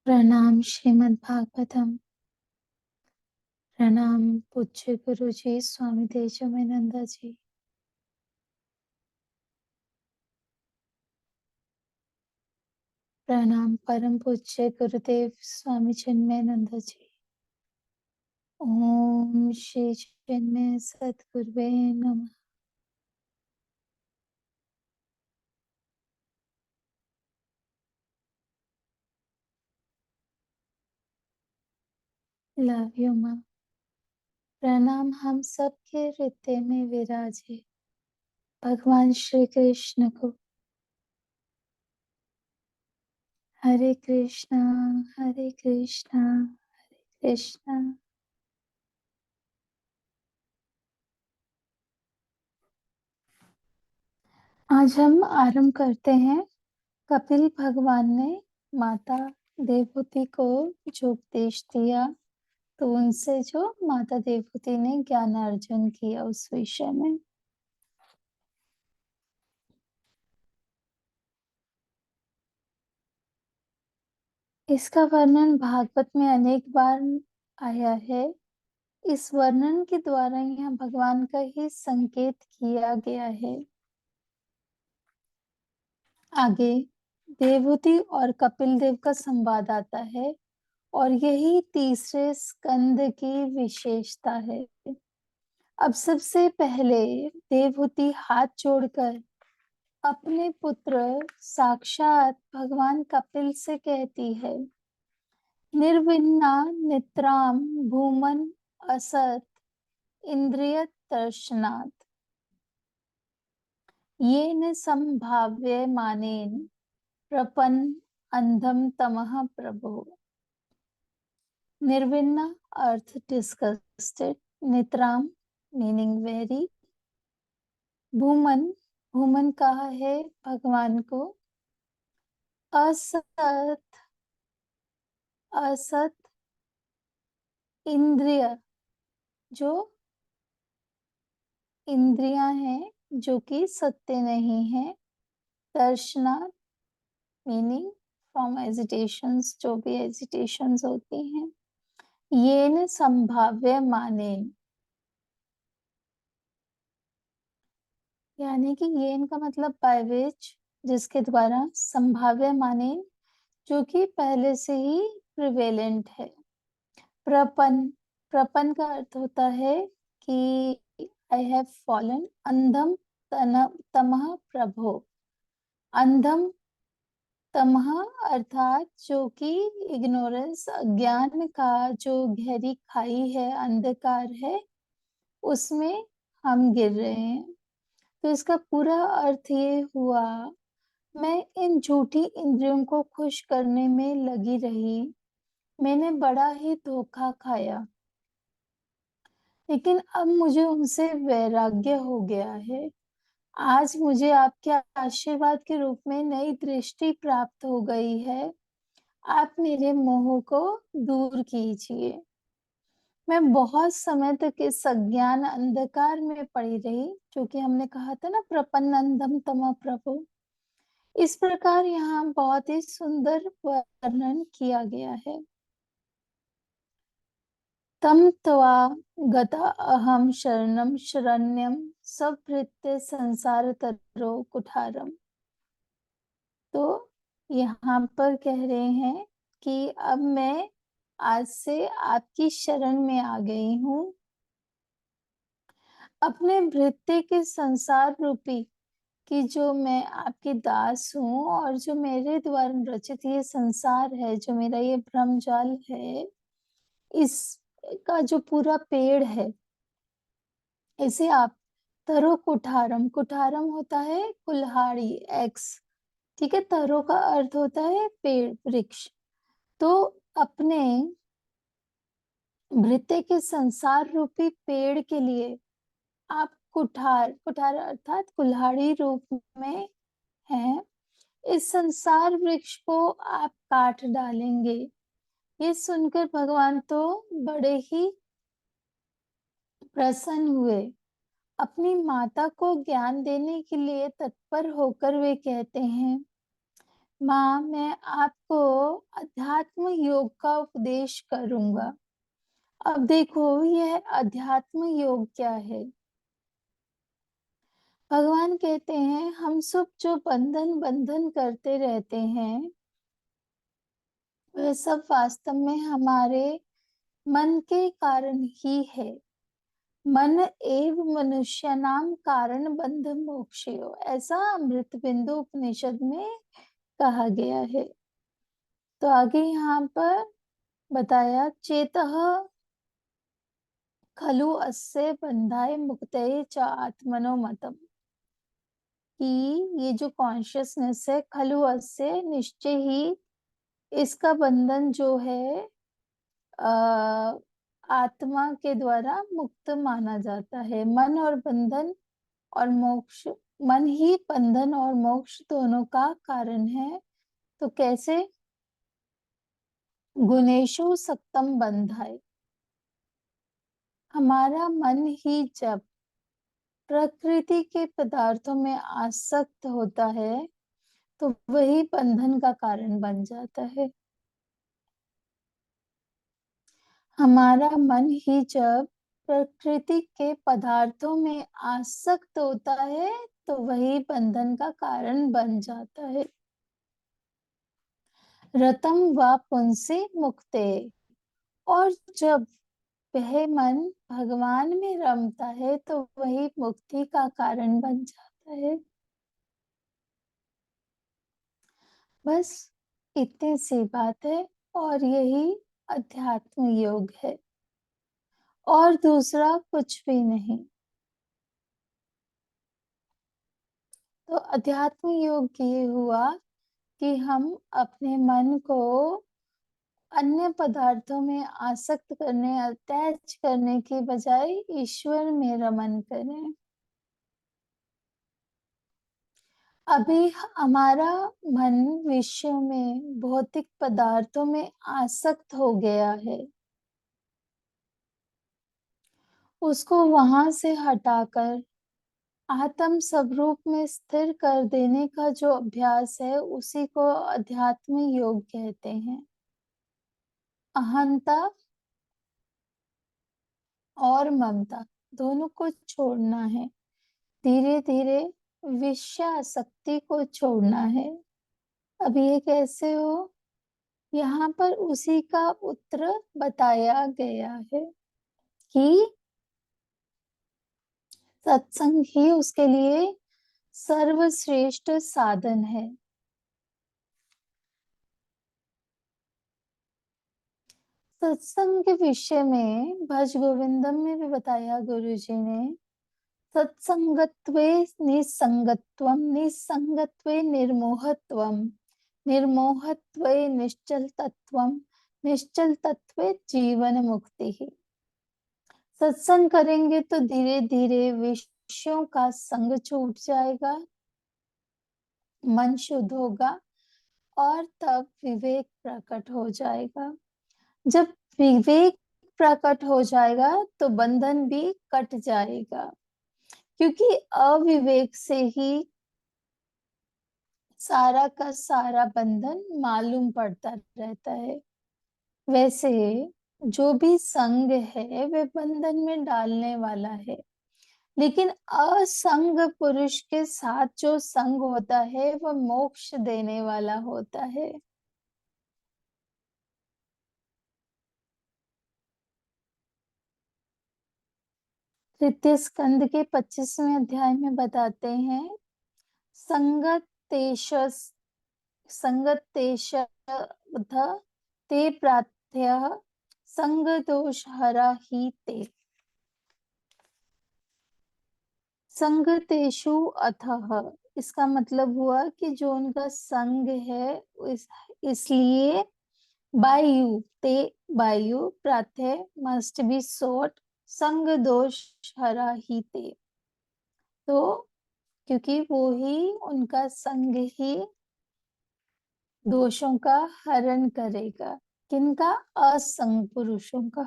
प्रणाम श्रीमद् भागवतम। प्रणाम पूज्य गुरु जी स्वामी तेजोमयनंदा जी। प्रणाम परम पूज्य गुरुदेव स्वामी चिन्मयानंद जी। ओम श्री चिन्मय सद्गुरुवे नमः। लव यू माँ। प्रणाम हम सबके हृदय में विराजे भगवान श्री कृष्ण को। हरे कृष्णा हरे कृष्णा हरे कृष्णा। आज हम आरंभ करते हैं। कपिल भगवान ने माता देवहूति को जो उपदेश दिया, तो उनसे जो माता देवहूति ने ज्ञान अर्जन किया उस विषय में। इसका वर्णन भागवत में अनेक बार आया है। इस वर्णन के द्वारा यहाँ भगवान का ही संकेत किया गया है। आगे देवहूति और कपिल देव का संवाद आता है और यही तीसरे स्कंद की विशेषता है। अब सबसे पहले देवहूति हाथ जोड़कर अपने पुत्र साक्षात भगवान कपिल से कहती है, निर्विन्ना नित्राम भूमन असत इंद्रिय दर्शनात् येन संभाव्य मानेन प्रपन्न अंधम तमः प्रभो। निर्विन्ना अर्थ डिस्गस्टेड, नित्राम मीनिंग वेरी, भूमन भूमन कहा है भगवान को, असत असत इंद्रिय जो इंद्रियां हैं जो कि सत्य नहीं है, दर्शना मीनिंग फ्रॉम एजिटेशंस, जो भी एजिटेशंस होती हैं, ये न संभाव्य माने यानी कि ये इनका मतलब बाय विच, जिसके द्वारा, संभाव्य माने जो कि पहले से ही प्रिवेलेंट है। प्रपन प्रपन का अर्थ होता है कि आई हैव फॉलन, अंधम तमः प्रभो। अंधम तमः अर्थात जो कि इग्नोरेंस, अज्ञान का जो गहरी खाई है, अंधकार है, उसमें हम गिर रहे हैं। तो इसका पूरा अर्थ ये हुआ, मैं इन झूठी इंद्रियों को खुश करने में लगी रही, मैंने बड़ा ही धोखा खाया, लेकिन अब मुझे उनसे वैराग्य हो गया है। आज मुझे आपके आशीर्वाद के रूप में नई दृष्टि प्राप्त हो गई है। आप मेरे मोह को दूर कीजिए। मैं बहुत समय तक इस अज्ञान अंधकार में पड़ी रही, जो कि हमने कहा था ना, प्रपन्नंदम तम प्रभु। इस प्रकार यहाँ बहुत ही सुंदर वर्णन किया गया है। तम त्वा गता अहम शरणम शरण्यम सभृत्य संसार तरो कुठारम। तो यहाँ पर कह रहे हैं कि अब मैं आज से आपकी शरण में आ गई हूँ। अपने भृत्य के संसार रूपी कि जो मैं आपकी दास हूँ और जो मेरे द्वारा रचित ये संसार है, जो मेरा ये भ्रमजाल है, इसका जो पूरा पेड़ है, इसे आप तरो कुठारम, कुठारम होता है कुल्हाड़ी, एक्स, ठीक है। तरो का अर्थ होता है पेड़, वृक्ष। तो अपने भृत्य के संसार रूपी पेड़ के लिए आप कुठार, कुठार अर्थात कुल्हाड़ी रूप में हैं, इस संसार वृक्ष को आप काट डालेंगे। ये सुनकर भगवान तो बड़े ही प्रसन्न हुए। अपनी माता को ज्ञान देने के लिए तत्पर होकर वे कहते हैं, माँ, मैं आपको अध्यात्म योग का उपदेश करूंगा। अब देखो, यह अध्यात्म योग क्या है। भगवान कहते हैं हम सब जो बंधन बंधन करते रहते हैं, वह सब वास्तव में हमारे मन के कारण ही है। मन एव मनुष्यानाम कारण बंध मोक्षयो, ऐसा अमृत बिंदु उपनिषद में कहा गया है। तो आगे यहाँ पर बताया, चेतः खलु अस्य बंधाय मुक्तये च आत्मनो मतम, कि ये जो कॉन्शियसनेस है, खलु अस्य, निश्चय ही इसका बंधन जो है आत्मा के द्वारा मुक्त माना जाता है। मन और बंधन और मोक्ष, मन ही बंधन और मोक्ष दोनों का कारण है। तो कैसे? गुणेशु सक्तम बंधाय, हमारा मन ही जब प्रकृति के पदार्थों में आसक्त होता है, तो वही बंधन का कारण बन जाता है। हमारा मन ही जब प्रकृति के पदार्थों में आसक्त होता है, तो वही बंधन का कारण बन जाता है। रतम व पुंसी मुक्ते, और जब वह मन भगवान में रमता है, तो वही मुक्ति का कारण बन जाता है। बस इतनी सी बात है, और यही अध्यात्म योग है, और दूसरा कुछ भी नहीं। तो अध्यात्म योग ये हुआ कि हम अपने मन को अन्य पदार्थों में आसक्त करने, अटैच करने के बजाय ईश्वर में रमन करें। अभी हमारा मन विषयों में, भौतिक पदार्थों में आसक्त हो गया है। उसको वहां से हटाकर आत्म स्वरूप में स्थिर कर देने का जो अभ्यास है, उसी को अध्यात्म योग कहते हैं। अहंता और ममता दोनों को छोड़ना है। धीरे धीरे विषयासक्ति को छोड़ना है। अब ये कैसे हो? यहाँ पर उसी का उत्तर बताया गया है कि सत्संग ही उसके लिए सर्वश्रेष्ठ साधन है। सत्संग के विषय में भज गोविंदम में भी बताया गुरु जी ने, सत्संगत्वे निसंगत्वम, निसंगत्वे निर्मोहत्वम, निर्मोहत्वे निश्चल तत्वम, निश्चल तत्वे जीवन मुक्ति ही। सत्संग करेंगे तो धीरे धीरे विषयों का संग छूट जाएगा, मन शुद्ध होगा, और तब विवेक प्रकट हो जाएगा। जब विवेक प्रकट हो जाएगा, तो बंधन भी कट जाएगा, क्योंकि अविवेक से ही सारा का सारा बंधन मालूम पड़ता रहता है। वैसे जो भी संग है, वे बंधन में डालने वाला है, लेकिन असंग पुरुष के साथ जो संग होता है, वह मोक्ष देने वाला होता है। तृतीय स्कंद के 25वें अध्याय में बताते हैं, संगतेश संगतेश ते प्रार्थ्य संग दोष हरा ही ते। संगतेषु अथः, इसका मतलब हुआ कि जो उनका संग है, इसलिए बायु ते, बायु प्रातः मस्ट बी सोट, संग दोष हरा ही ते। तो क्योंकि वो ही, उनका संग ही दोषों का हरण करेगा। किनका? असंग पुरुषों का।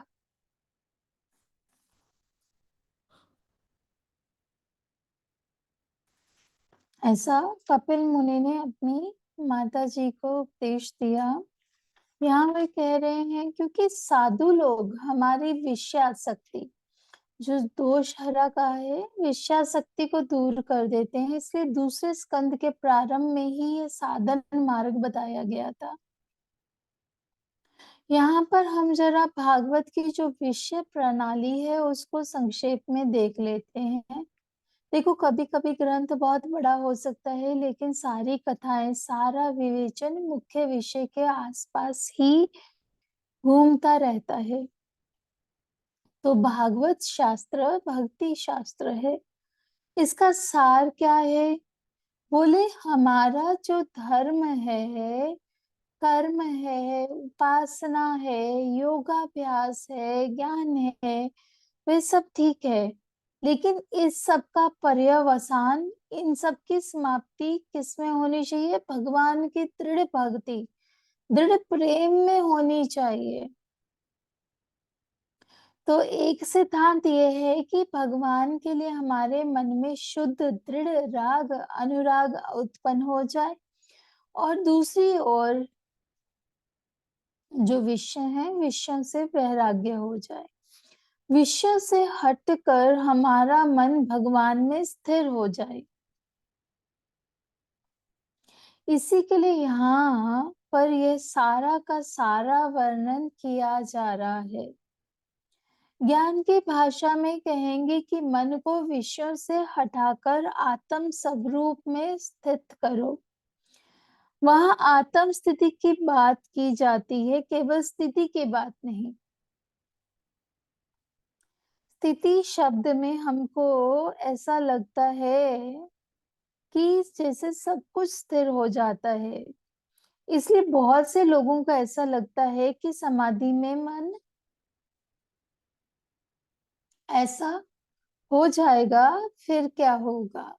ऐसा कपिल मुनि ने अपनी माता जी को उपदेश दिया। यहाँ वे कह रहे हैं क्योंकि साधु लोग हमारी विषयासक्ति, जो दोष हरा का है, विषयासक्ति को दूर कर देते हैं। इसलिए दूसरे स्कंद के प्रारंभ में ही ये साधन मार्ग बताया गया था। यहाँ पर हम जरा भागवत की जो विषय प्रणाली है उसको संक्षेप में देख लेते हैं। देखो, कभी कभी ग्रंथ बहुत बड़ा हो सकता है, लेकिन सारी कथाएं, सारा विवेचन मुख्य विषय के आसपास ही घूमता रहता है। तो भागवत शास्त्र भक्ति शास्त्र है। इसका सार क्या है? बोले, हमारा जो धर्म है, कर्म है, उपासना है, योगाभ्यास है, ज्ञान है, वे सब ठीक है, लेकिन इस सब का पर्यवसान, इन सब की समाप्ति किसमें होनी चाहिए? भगवान की दृढ़ भक्ति, दृढ़ प्रेम में होनी चाहिए। तो एक सिद्धांत ये है कि भगवान के लिए हमारे मन में शुद्ध दृढ़ राग अनुराग उत्पन्न हो जाए, और दूसरी ओर जो विषय है, विषयों से वैराग्य हो जाए। विषय से हटकर हमारा मन भगवान में स्थिर हो जाए। इसी के लिए यहाँ पर यह सारा का सारा वर्णन किया जा रहा है। ज्ञान की भाषा में कहेंगे कि मन को विषयों से हटाकर आत्म स्वरूप में स्थित करो। वहां आत्म स्थिति की बात की जाती है, केवल स्थिति की बात नहीं। स्थिति शब्द में हमको ऐसा लगता है कि जैसे सब कुछ स्थिर हो जाता है। इसलिए बहुत से लोगों को ऐसा लगता है कि समाधि में मन ऐसा हो जाएगा, फिर क्या होगा।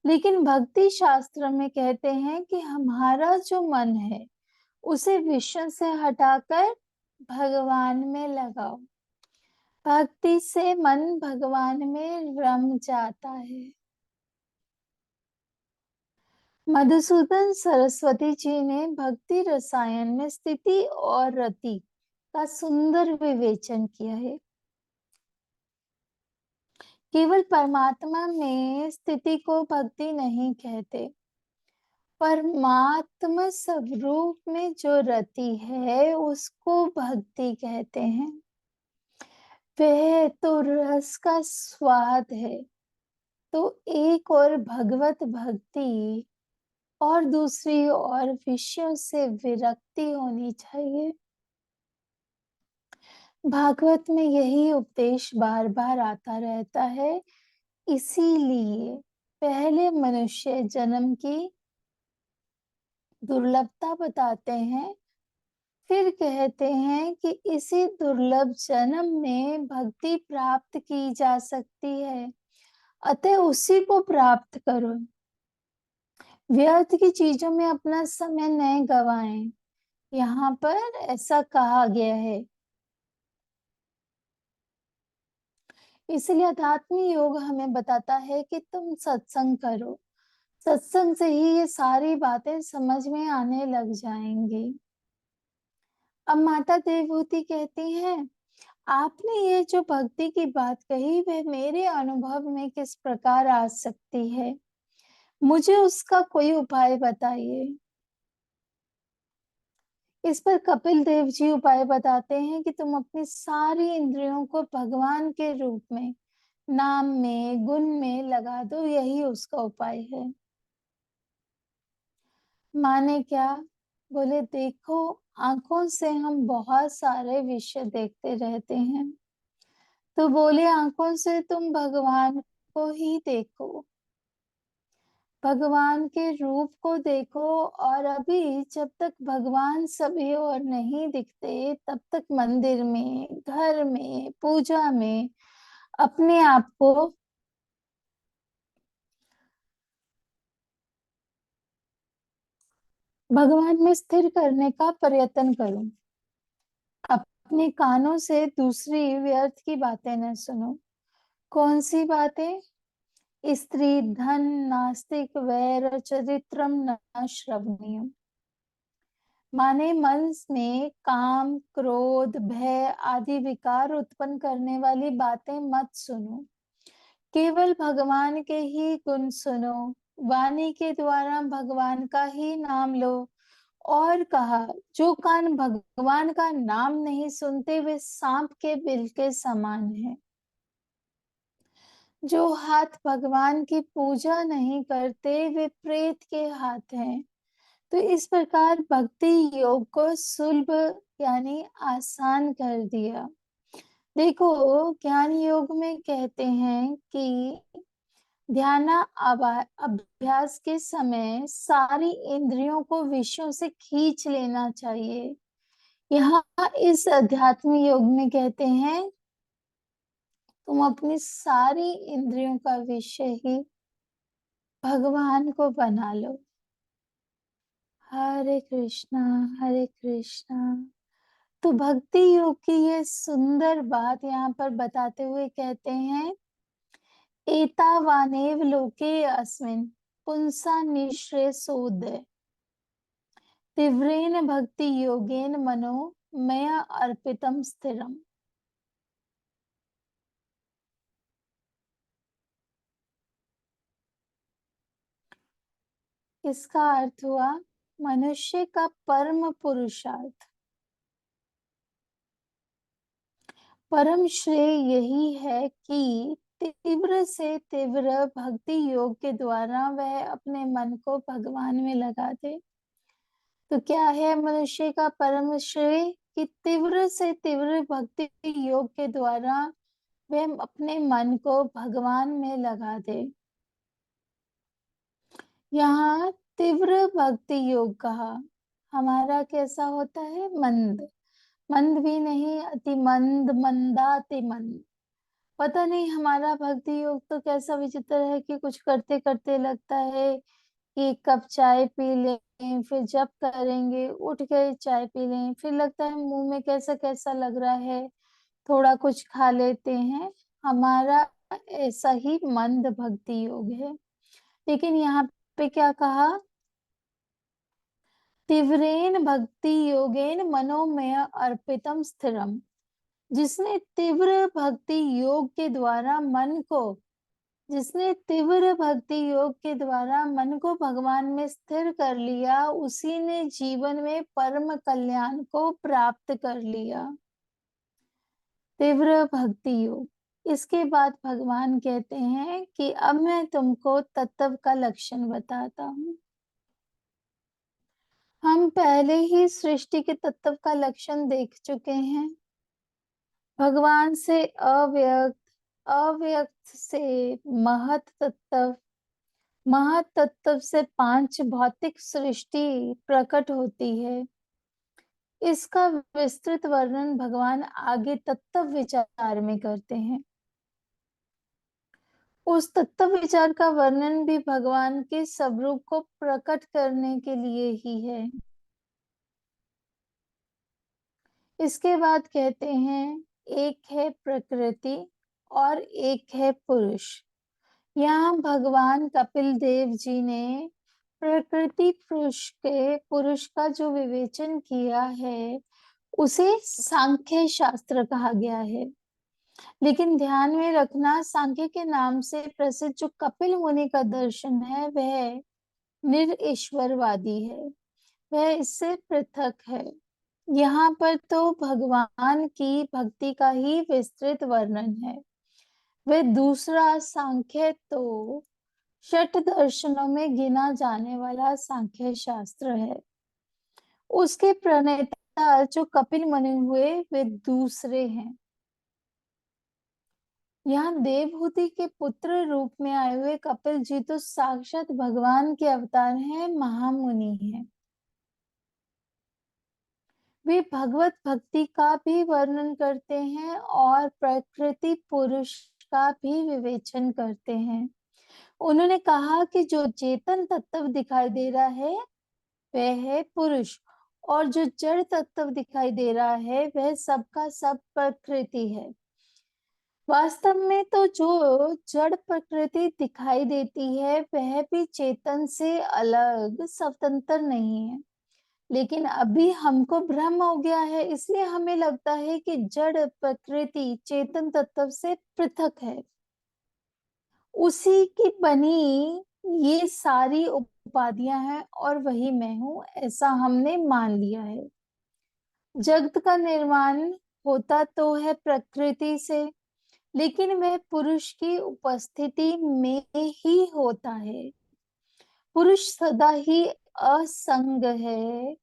लेकिन भक्ति शास्त्र में कहते हैं कि हमारा जो मन है उसे विषय से हटाकर भगवान में लगाओ। भक्ति से मन भगवान में रम जाता है। मधुसूदन सरस्वती जी ने भक्ति रसायन में स्थिति और रति का सुंदर विवेचन किया है। केवल परमात्मा में स्थिति को भक्ति नहीं कहते। परमात्मा स्वरूप में जो रति है उसको भक्ति कहते हैं। वह तो रस का स्वाद है। तो एक और भगवत भक्ति और दूसरी ओर विषयों से विरक्ति होनी चाहिए। भागवत में यही उपदेश बार बार आता रहता है। इसीलिए पहले मनुष्य जन्म की दुर्लभता बताते हैं, फिर कहते हैं कि इसी दुर्लभ जन्म में भक्ति प्राप्त की जा सकती है, अतः उसी को प्राप्त करो। व्यर्थ की चीजों में अपना समय न गवाएं। यहाँ पर ऐसा कहा गया है। इसलिए अध्यात्म योग हमें बताता है कि तुम सत्संग करो। सत्संग से ही ये सारी बातें समझ में आने लग जाएंगी। अब माता देवभूति कहती हैं, आपने ये जो भक्ति की बात कही वह मेरे अनुभव में किस प्रकार आ सकती है, मुझे उसका कोई उपाय बताइए। इस पर कपिल देव जी उपाय बताते हैं कि तुम अपनी सारी इंद्रियों को भगवान के रूप में, नाम में, गुण में लगा दो, यही उसका उपाय है। माने क्या? बोले, देखो, आंखों से हम बहुत सारे विषय देखते रहते हैं, तो बोले आंखों से तुम भगवान को ही देखो, भगवान के रूप को देखो। और अभी जब तक भगवान सभी और नहीं दिखते, तब तक मंदिर में, घर में, पूजा में अपने आप को भगवान में स्थिर करने का प्रयत्न करो। अपने कानों से दूसरी व्यर्थ की बातें न सुनो। कौन सी बातें? स्त्री धन नास्तिक वैर चरित्रम न श्रवणीयम। माने मन में काम क्रोध भय आदि विकार उत्पन्न करने वाली बातें मत सुनो, केवल भगवान के ही गुण सुनो, वाणी के द्वारा भगवान का ही नाम लो। और कहा, जो कान भगवान का नाम नहीं सुनते वे सांप के बिल के समान है। जो हाथ भगवान की पूजा नहीं करते वे प्रेत के हाथ हैं। तो इस प्रकार भक्ति योग को सुलभ यानी आसान कर दिया। देखो, ज्ञान योग में कहते हैं कि ध्यान अभ्यास के समय सारी इंद्रियों को विषयों से खींच लेना चाहिए। यहाँ इस अध्यात्म योग में कहते हैं तुम अपनी सारी इंद्रियों का विषय ही भगवान को बना लो। हरे कृष्णा हरे कृष्णा। तो भक्ति योग की ये सुंदर बात यहाँ पर बताते हुए कहते हैं, एतावानेव लोके अस्मिन् पुंसा निःश्रेयसोदय तीव्रेन भक्ति योगेन मनो मया अर्पितम स्थिरम। इसका अर्थ हुआ, मनुष्य का परम पुरुषार्थ परम श्रेय यही है कि तीव्र से तीव्र भक्ति योग के द्वारा वह अपने मन को भगवान में लगा दे। तो क्या है मनुष्य का परम श्रेय? कि तीव्र से तीव्र भक्ति योग के द्वारा वह अपने मन को भगवान में लगा दे। यहाँ तीव्र भक्ति योग कहा, हमारा कैसा होता है? मंद मंद भी नहीं, अति मंद मंदाति मंद। पता नहीं हमारा भक्ति योग तो कैसा विचित्र है कि कुछ करते करते लगता है कि एक कप चाय पी लें, फिर जब करेंगे उठ गए चाय पी लें, फिर लगता है मुंह में कैसा कैसा लग रहा है, थोड़ा कुछ खा लेते हैं। हमारा ऐसा ही मंद भक्ति योग है। लेकिन यहाँ पे क्या कहा? तीव्रेन भक्ति योगेन मनोमय अर्पितम स्थिरम। जिसने तीव्र भक्ति योग के द्वारा मन को जिसने तीव्र भक्ति योग के द्वारा मन को भगवान में स्थिर कर लिया, उसी ने जीवन में परम कल्याण को प्राप्त कर लिया। तीव्र भक्ति योग। इसके बाद भगवान कहते हैं कि अब मैं तुमको तत्व का लक्षण बताता हूँ। हम पहले ही सृष्टि के तत्व का लक्षण देख चुके हैं। भगवान से अव्यक्त, अव्यक्त से महत तत्व, महत तत्व से पांच भौतिक सृष्टि प्रकट होती है। इसका विस्तृत वर्णन भगवान आगे तत्व विचार में करते हैं। उस तत्व विचार का वर्णन भी भगवान के स्वरूप को प्रकट करने के लिए ही है। इसके बाद कहते हैं, एक है प्रकृति और एक है पुरुष। यहाँ भगवान कपिल देव जी ने प्रकृति पुरुष का जो विवेचन किया है उसे सांख्य शास्त्र कहा गया है। लेकिन ध्यान में रखना, सांख्य के नाम से प्रसिद्ध जो कपिल मुनि का दर्शन है वह निरीश्वरवादी है, वह इससे पृथक है। यहाँ पर तो भगवान की भक्ति का ही विस्तृत वर्णन है। वह दूसरा सांख्य तो षट दर्शनों में गिना जाने वाला सांख्य शास्त्र है। उसके प्रणेता जो कपिल मुनि हुए वे दूसरे हैं। यहाँ देवहूति के पुत्र रूप में आए हुए कपिल जी तो साक्षात भगवान के अवतार हैं, महामुनि हैं। वे भगवत भक्ति का भी वर्णन करते हैं और प्रकृति पुरुष का भी विवेचन करते हैं। उन्होंने कहा कि जो चेतन तत्व दिखाई दे रहा है वह है पुरुष, और जो जड़ तत्व दिखाई दे रहा है वह सबका सब प्रकृति है। वास्तव में तो जो जड़ प्रकृति दिखाई देती है वह भी चेतन से अलग स्वतंत्र नहीं है, लेकिन अभी हमको भ्रम हो गया है, इसलिए हमें लगता है कि जड़ प्रकृति चेतन तत्व से पृथक है, उसी की बनी ये सारी उपाधियां हैं और वही मैं हूं, ऐसा हमने मान लिया है। जगत का निर्माण होता तो है प्रकृति से, लेकिन वह पुरुष की उपस्थिति में ही होता है। पुरुष सदा ही असंग है,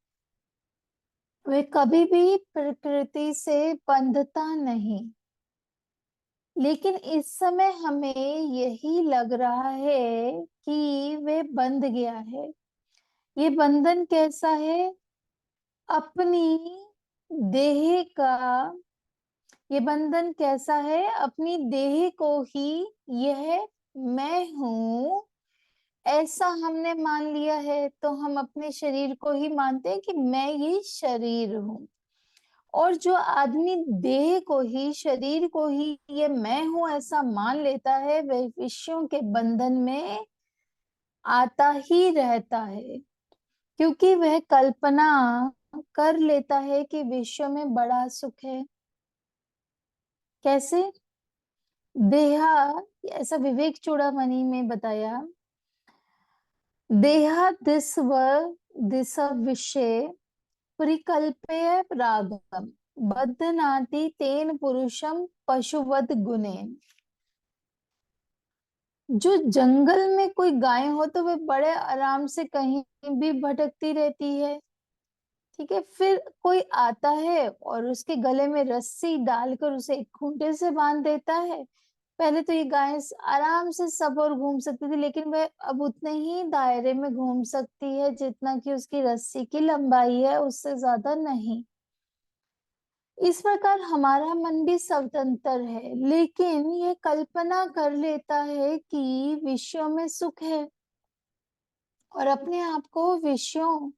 वह कभी भी प्रकृति से बंधता नहीं। लेकिन इस समय हमें यही लग रहा है कि वह बंध गया है। ये बंधन कैसा है? अपनी देह का, ये बंधन कैसा है? अपनी देह को ही यह मैं हूं ऐसा हमने मान लिया है, तो हम अपने शरीर को ही मानते हैं कि मैं ये शरीर हूँ। और जो आदमी देह को ही, शरीर को ही ये मैं हूं ऐसा मान लेता है, वह विषयों के बंधन में आता ही रहता है, क्योंकि वह कल्पना कर लेता है कि विश्व में बड़ा सुख है। कैसे? देहा, ऐसा विवेक चूड़ामणि में बताया, देहा दिस विषय परिकल्प्य रागम बध्नाति तेन पुरुषम पशुवद गुणे। जो जंगल में कोई गाय हो तो वह बड़े आराम से कहीं भी भटकती रहती है, ठीक है। फिर कोई आता है और उसके गले में रस्सी डालकर उसे एक खूंटे से बांध देता है। पहले तो ये गाय आराम से सब और घूम सकती थी, लेकिन वह अब उतने ही दायरे में घूम सकती है जितना कि उसकी रस्सी की लंबाई है, उससे ज्यादा नहीं। इस प्रकार हमारा मन भी स्वतंत्र है, लेकिन यह कल्पना कर लेता है कि विषयों में सुख है और अपने आप को विषयों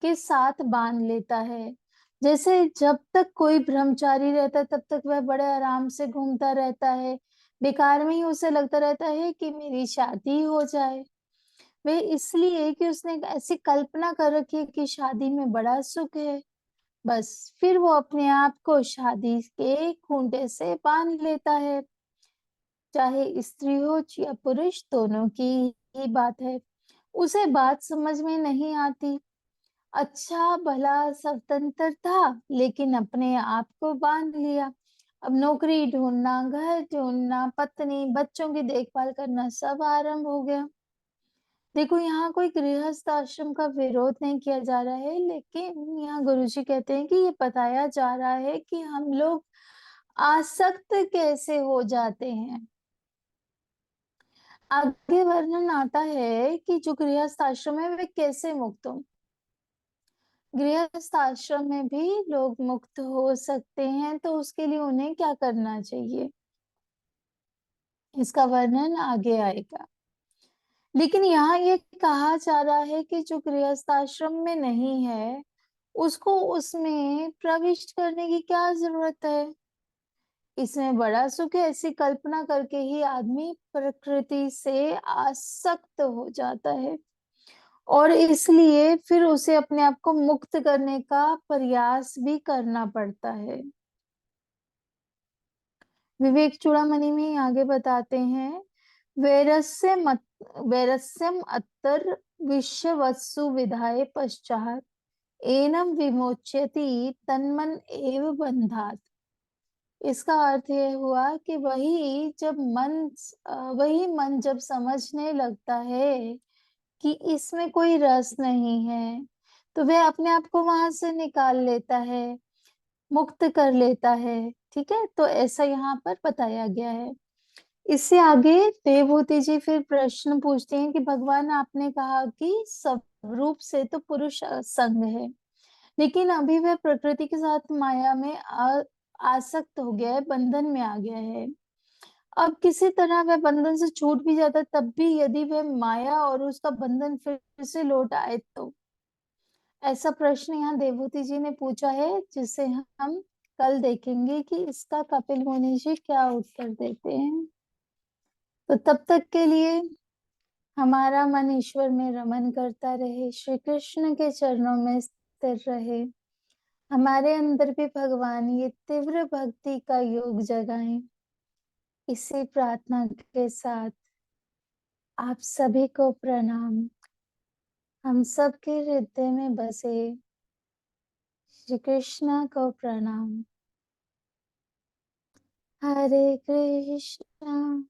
के साथ बांध लेता है। जैसे जब तक कोई ब्रह्मचारी रहता है तब तक वह बड़े आराम से घूमता रहता है, बेकार में ही उसे लगता रहता है कि मेरी शादी हो जाए। वे इसलिए कि उसने एक ऐसी कल्पना कर रखी है कि शादी में बड़ा सुख है। बस फिर वो अपने आप को शादी के खूंटे से बांध लेता है। चाहे स्त्री हो या पुरुष, दोनों की ही बात है। उसे बात समझ में नहीं आती। अच्छा भला स्वतंत्र था, लेकिन अपने आप को बांध लिया। अब नौकरी ढूंढना, घर ढूंढना, पत्नी बच्चों की देखभाल करना सब आरंभ हो गया। देखो, यहाँ कोई गृहस्थ आश्रम का विरोध नहीं किया जा रहा है, लेकिन यहाँ गुरुजी कहते हैं कि ये बताया जा रहा है कि हम लोग आसक्त कैसे हो जाते हैं। आगे वर्णन आता है कि जो गृहस्थ आश्रम है वे कैसे मुक्त हो। गृहस्थ आश्रम में भी लोग मुक्त हो सकते हैं, तो उसके लिए उन्हें क्या करना चाहिए, इसका वर्णन आगे आएगा। लेकिन यहाँ ये कहा जा रहा है कि जो गृहस्थ आश्रम में नहीं है उसको उसमें प्रविष्ट करने की क्या जरूरत है। इसमें बड़ा सुख है, ऐसी कल्पना करके ही आदमी प्रकृति से आसक्त हो जाता है और इसलिए फिर उसे अपने आप को मुक्त करने का प्रयास भी करना पड़ता है। विवेक चूड़ामणि में आगे बताते हैं, वैरस्यम अत्तर विश्ववत्सु विधाय पश्चात एनम विमोच्यति तन्मन एव बंधात। इसका अर्थ यह हुआ कि वही मन जब समझने लगता है कि इसमें कोई रस नहीं है, तो वह अपने आप को वहां से निकाल लेता है, मुक्त कर लेता है। ठीक है, तो ऐसा यहाँ पर बताया गया है। इससे आगे देवहूति जी फिर प्रश्न पूछते हैं कि भगवान, आपने कहा कि स्वरूप से तो पुरुष असंग है, लेकिन अभी वह प्रकृति के साथ माया में आसक्त हो गया है, बंधन में आ गया है। अब किसी तरह वह बंधन से छूट भी जाता है, तब भी यदि वह माया और उसका बंधन फिर से लौट आए तो। ऐसा प्रश्न यहाँ देवहूति जी ने पूछा है, जिसे हम कल देखेंगे कि इसका कपिल मुनि जी क्या उत्तर देते हैं। तो तब तक के लिए हमारा मन ईश्वर में रमन करता रहे, श्री कृष्ण के चरणों में स्थिर रहे, हमारे अंदर भी भगवान ये तीव्र भक्ति का योग जगाएं। इसी प्रार्थना के साथ आप सभी को प्रणाम। हम सबके हृदय में बसे श्री कृष्ण को प्रणाम। हरे कृष्णा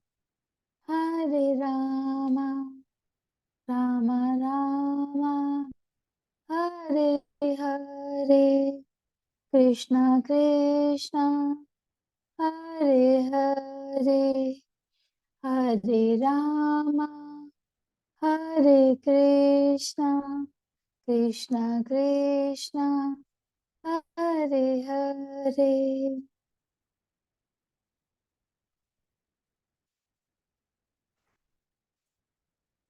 हरे रामा राम राम हरे हरे, कृष्णा कृष्णा हरे हरे, हरे रामा हरे कृष्णा कृष्णा कृष्णा हरे हरे।